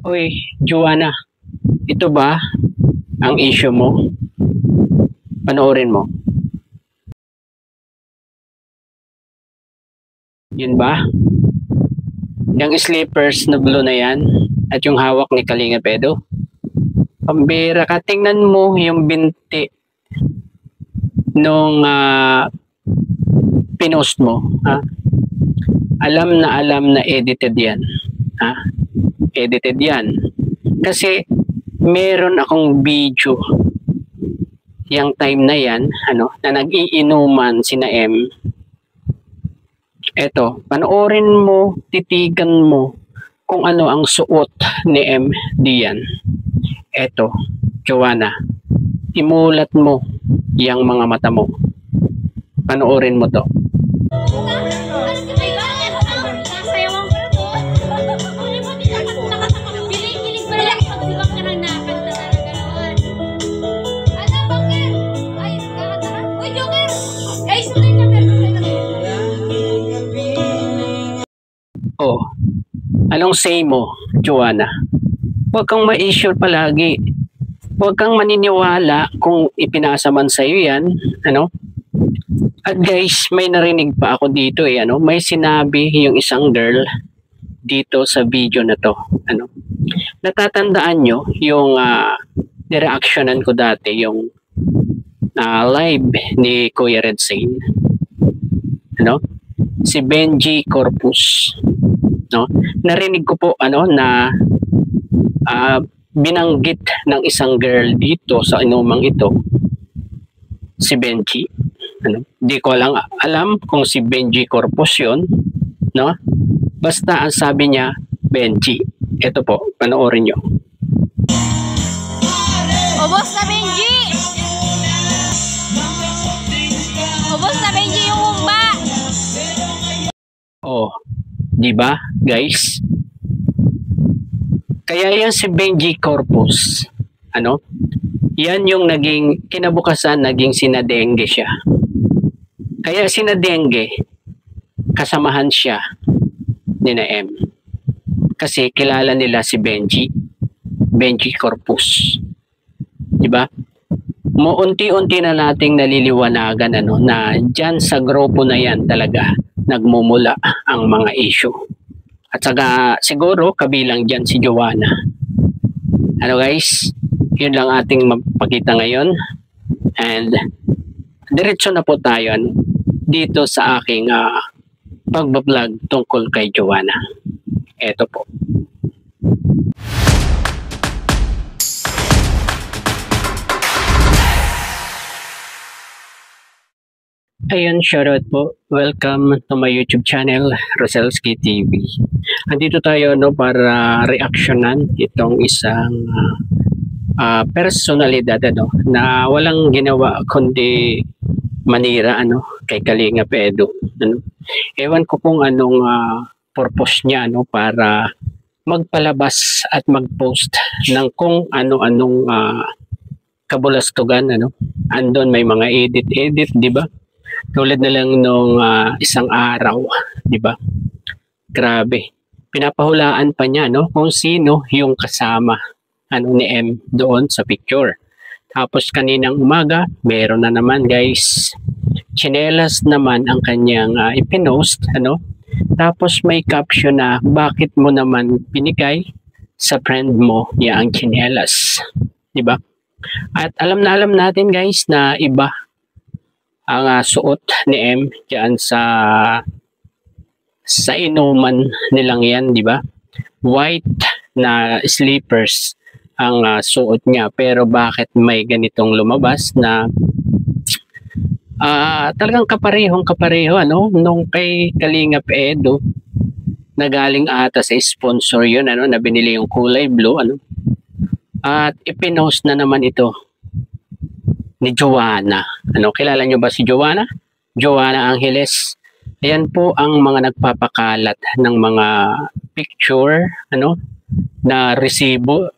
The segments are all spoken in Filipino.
Uy, Joanna, ito ba ang issue mo? Panoorin mo. Yun ba? Yung slippers na blue na yan at yung hawak ni Kalinga Pedo. Pambira ka, tingnan mo yung binti nung pinost mo. Ha? Alam na edited yan. Ha? Edited yan. Kasi meron akong video yung time na yan, na nag-iinuman sina M. Eto, panoorin mo, titigan mo kung ano ang suot ni M diyan. Eto, Joanna, imulat mo yung mga mata mo. Panoorin mo to. Oh, anong say mo, Joanna? Huwag kang ma-issue palagi. Huwag kang maniniwala kung ipinasa man sa'yo yan. At guys, may narinig pa ako dito may sinabi yung isang girl dito sa video na to. Natatandaan nyo yung nireactionan ko dati, yung live ni Kuya Red Sane. Si Benji Corpus. Narinig ko po na binanggit ng isang girl dito sa inumang ito, si Benji. Di ko lang alam kung si Benji Corpus yun, basta ang sabi niya Benji. Ito po, panoorin nyo. Ubos na Benji! Ubos na Benji yung humba! Oh, di ba, guys? Kaya yan si Benji Corpus, yan yung naging, kinabukasan, naging sinadengge siya. Kaya sinadengge, kasamahan siya ni na M. Kasi kilala nila si Benji Corpus. Di ba? Unti-unti na nating naliliwanagan na dyan sa grupo na yan talaga nagmumula ang mga issue. At saka siguro kabilang dyan si Joanna. Guys, yun lang ating mapakita ngayon. And diretso na po tayo dito sa aking pagbablog tungkol kay Joanna. Eto po. Ayun, shoutout po. Welcome to my YouTube channel, Roselski TV. Andito tayo para reaksyonan itong isang personalidad na walang ginawa kundi manira kay Kalinga Pedo. Ewan ko kung anong purpose niya para magpalabas at mag-post ng kung ano-anong kabulastugan. Andon may mga edit, di ba? Tulad na lang nung isang araw, di ba? Grabe. Pinapahulaan pa niya kung sino yung kasama ni M doon sa picture. Tapos kaninang umaga, meron na naman guys. Tsinelas naman ang kanyang ipinost, Tapos may caption na, bakit mo naman pinigay sa friend mo niya ang tsinelas, di ba? At alam natin guys na iba ang suot ni M diyan sa inuman nilang yan, di ba? White na slippers ang suot niya, pero bakit may ganitong lumabas na talagang kapareho nung kay Kalinga Pedo na galing ata sa sponsor yun na binili yung kulay blue at ipinost na naman ito ni Joanna. Kilala nyo ba si Joanna? Joanna Angeles. Ayan po ang mga nagpapakalat ng mga picture na resibo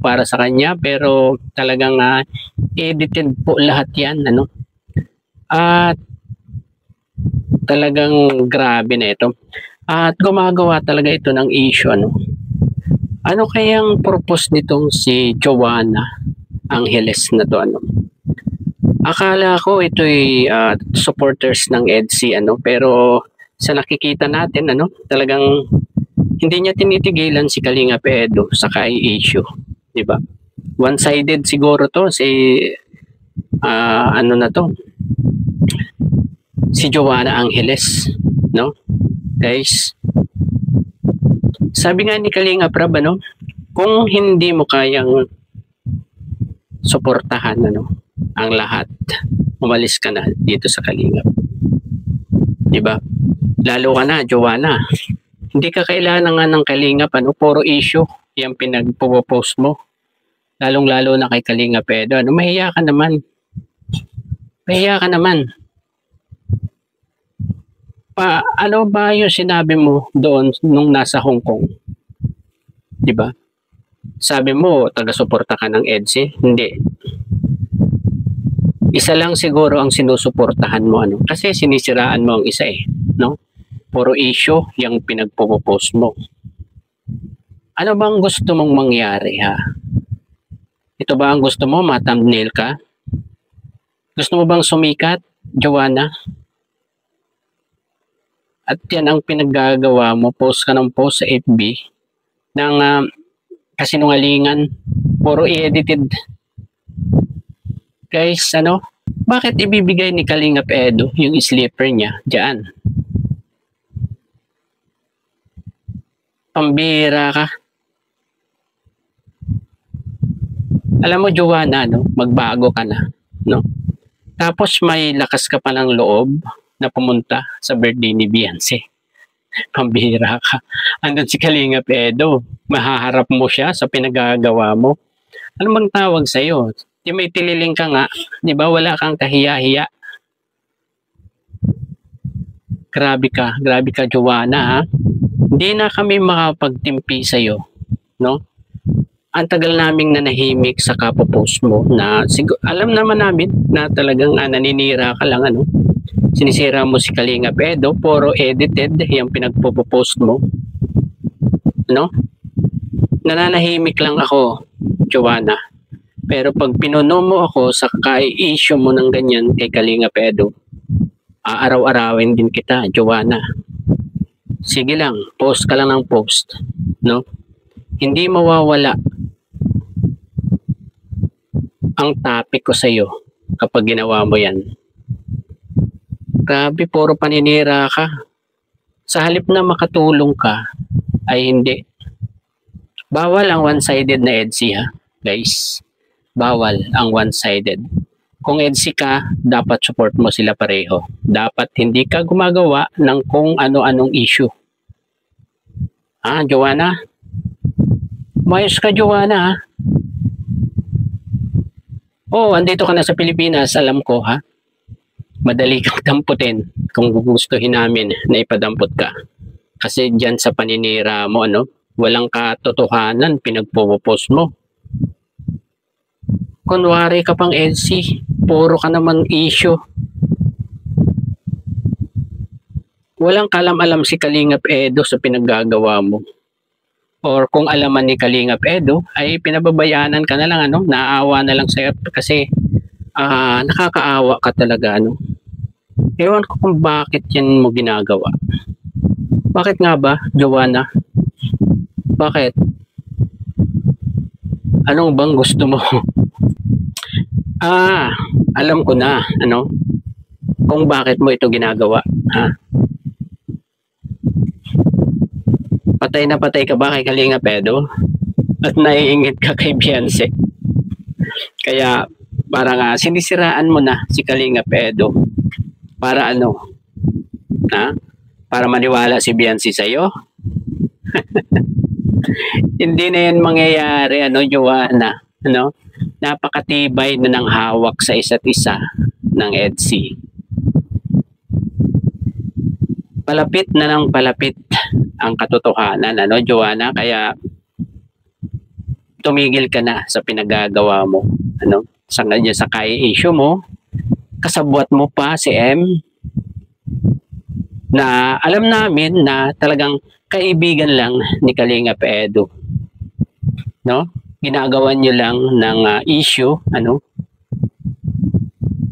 para sa kanya, pero talagang edited po lahat yan at talagang grabe na ito. At gumagawa talaga ito ng issue Ano kayang purpose nitong si Joanna Angeles na to, ano? Akala ko ito'y supporters ng EDSI, ano, pero sa nakikita natin, ano, talagang hindi niya tinitigilan si Kalingap Edo sa issue, di ba? One-sided siguro to si ano na to, si Joanna Angeles, no? Guys, sabi nga ni Kalingap Rab, ano, kung hindi mo kayang suportahan, ano, ang lahat, umalis ka na dito sa Kalingap. Diba? Lalo ka na, Joanna. Hindi ka kailangan nga ng Kalingap, ano, puro issue yung pinagpo-post mo. Lalong-lalo na kay Kalingap Edo. Ano, mahiya ka naman. Mahiya ka naman. Ano ba yung sinabi mo doon nung nasa Hong Kong? Diba? Sabi mo, taga-suporta ka ng EDSI? Hindi. Isa lang siguro ang sinusuportahan mo, ano? Kasi sinisiraan mo ang isa eh, no? Puro issue yung pinagpo-post mo. Ano bang gusto mong mangyari, ha? Ito ba ang gusto mo? Ma-thumbnail ka? Gusto mo bang sumikat, Joanna? At yan ang pinaggagawa mo, post ka ng post sa FB ng kasinungalingan, puro i-edited. Guys, ano? Bakit ibibigay ni Kalingap Edo yung sleeper niya diyan? Pambira ka. Alam mo, Joanna, no? Magbago ka na, no? Tapos may lakas ka pa ng loob na pumunta sa birthday ni Beyonce. Pambira ka. Andun si Kalingap Edo. Mahaharap mo siya sa pinagagawa mo. Ano bang tawag sa'yo? Di may tililing ka nga. Di ba wala kang kahiya-hiya? Grabe ka, Joanna, ha? Hindi na kami makapagtimpi sa'yo, no? Ang tagal naming nanahimik sa kapopost mo na alam naman namin na talagang naninira ka lang, ano? Sinisira mo si Kalingap Edo, puro edited yung pinagpo-post mo, no? Nananahimik lang ako, Joanna. Pero pag pinuno mo ako sa issue mo ng ganyan kay Kalingap Edo, aaraw-arawin din kita, Joanna. Sige lang, post ka lang ng post, no? Hindi mawawala ang topic ko sa iyo kapag ginawa mo yan. Grabe, puro paninira ka. Sa halip na makatulong ka, ay hindi. Bawal ang one-sided na EDSI, ha, guys. Bawal ang one-sided. Kung EDSI ka, dapat support mo sila pareho. Dapat hindi ka gumagawa ng kung ano-anong issue. Ha, Joanna? Mayos ka, Joanna, ha? Oh, andito ka na sa Pilipinas, alam ko, ha? Madali kang damputin kung gugustuhin namin na ipadampot ka. Kasi dyan sa paninira mo, ano, walang katotohanan, pinagpo-post mo. Kunwari ka pang EDSI, puro ka naman issue. Walang kalam-alam si Kalingap Edo sa pinaggagawa mo. Or kung alaman ni Kalingap Edo, ay pinababayanan ka na lang, ano, naawa na lang sa'yo kasi nakakaawa ka talaga, ano. Ewan ko kung bakit yan mo ginagawa. Bakit nga ba, Joanna? Bakit? Anong bang gusto mo? Alam ko na, ano, kung bakit mo ito ginagawa, ha? Patay na patay ka ba kay Kalingap Edo? At naiingit ka kay Beyonce? Kaya parang sinisiraan mo na si Kalingap Edo para ano, ha? Para maniwala si Beyonce sa'yo? Hindi na yan mangyayari, ano, Joanna, ano? Napakatibay na ng hawak sa isa't isa ng EDSI. Palapit na ng palapit ang katotohanan, ano, Joanna? Kaya tumigil ka na sa pinagagawa mo, ano, sa issue mo. Kasabwat mo pa si M na alam namin na talagang kaibigan lang ni Kalingap Edo. no? Ginagawan nyo lang ng issue, ano?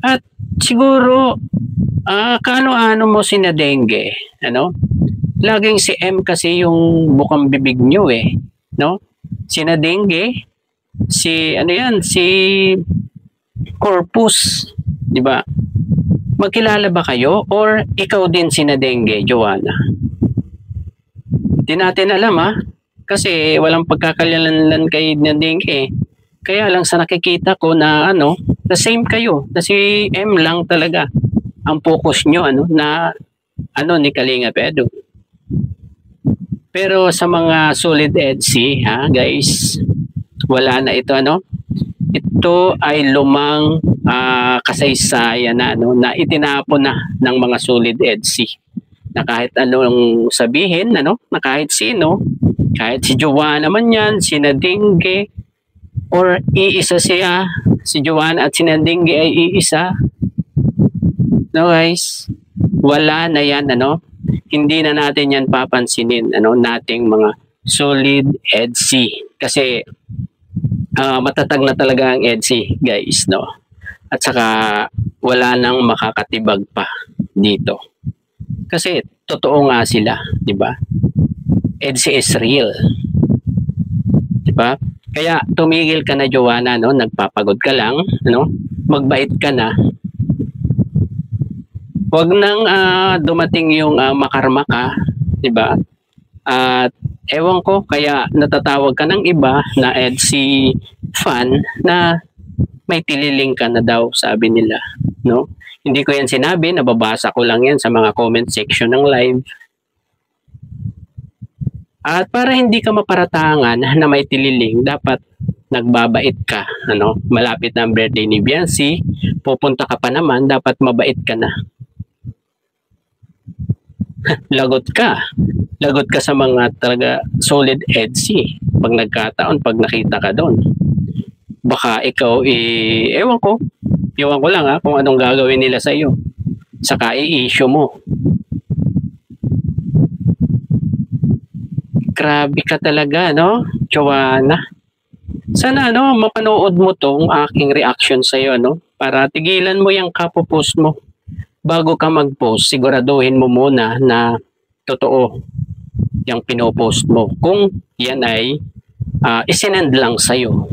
At siguro, kaano-ano mo sinadengge, ano? Laging si M kasi yung bukang bibig nyo eh, no? Sinadengge, si Corpus, di ba? Magkilala ba kayo or ikaw din sinadengge, Joanna? Di natin alam kasi walang pagkakalanlan kay Nadengge. Kaya lang sa nakikita ko na the same kayo, na si M lang talaga ang focus nyo na ni Kalinga Pedro. Pero sa mga solid EDC, guys, wala na ito ito ay lumang kasaysayan na itinapon na ng mga solid EDC. Na kahit anong sabihin, na kahit sino, kahit si Joanna man yan, si Nadengge, or iisa siya, si Joanna at si Nadengge ay iisa. No guys, wala na yan, hindi na natin yan papansinin, nating mga solid EDC. Kasi matatag na talaga ang EDC, guys, no? At saka wala nang makakatibag pa dito. Kasi totoo nga sila, di ba? EDC is real. Di ba? Kaya tumigil ka na, Joanna, nagpapagod ka lang, magbait ka na. Huwag nang dumating yung makarma ka, di ba? At ewan ko, kaya natatawag ka ng iba na EDC fan na may tililing ka na daw, sabi nila, no? Hindi ko yan sinabi, nababasa ko lang yan sa mga comment section ng live. At para hindi ka maparatangan na may tililing, dapat nagbabait ka, malapit na ang birthday ni Biancy, pupunta ka pa naman, dapat mabait ka na. Lagot ka sa mga talaga solid EDC pag nagkataon, pag nakita ka doon. Baka ikaw ewan ko lang kung anong gagawin nila sa iyo, saka i-issue mo. Grabe ka talaga, Joanna. Sana mapanood mo tong aking reaction sa iyo, para tigilan mo yung kapopost mo. Bago ka mag-post, siguraduhin mo muna na totoo yung pinopost mo. Kung yan ay isinend lang sa'yo.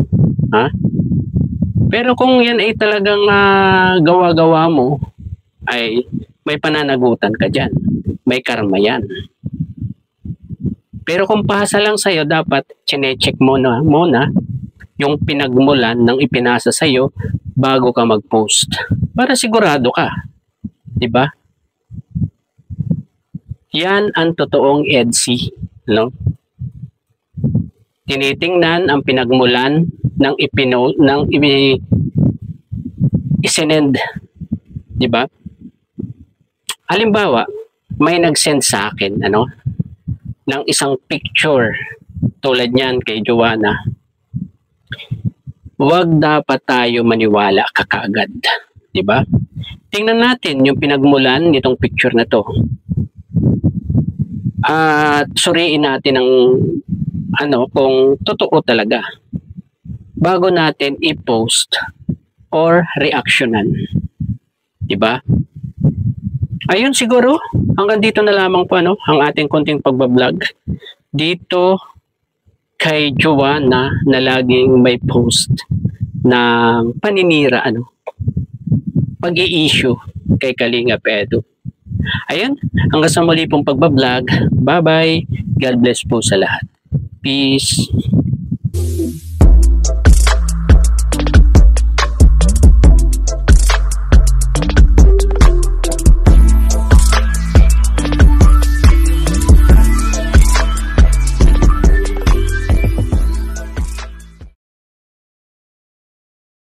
Pero kung yan ay talagang gawa-gawa mo, ay may pananagutan ka dyan. May karma yan. Pero kung pasa lang sa'yo, dapat chine-check mo na muna yung pinagmulan ng ipinasa sa'yo bago ka mag-post. Para sigurado ka. Diba? Yan ang totoong EDC, Tinitingnan ang pinagmulan ng isinend, diba? Halimbawa, may nag-send sa akin, ng isang picture tulad niyan kay Joanna. Huwag dapat tayo maniwala kakaagad, diba? Tingnan natin yung pinagmulan nitong picture na to. At suriin natin ang kung totoo talaga bago natin i-post or reactionan. Diba? Ayun siguro, hanggang dito na lamang po ang ating konting pagbablog dito kay Joanna na laging may post ng paninira pag-i-issue kay Kalinga Pedro. Ayun, hanggang sa muli pong pagbablog. Bye-bye. God bless po sa lahat. Peace.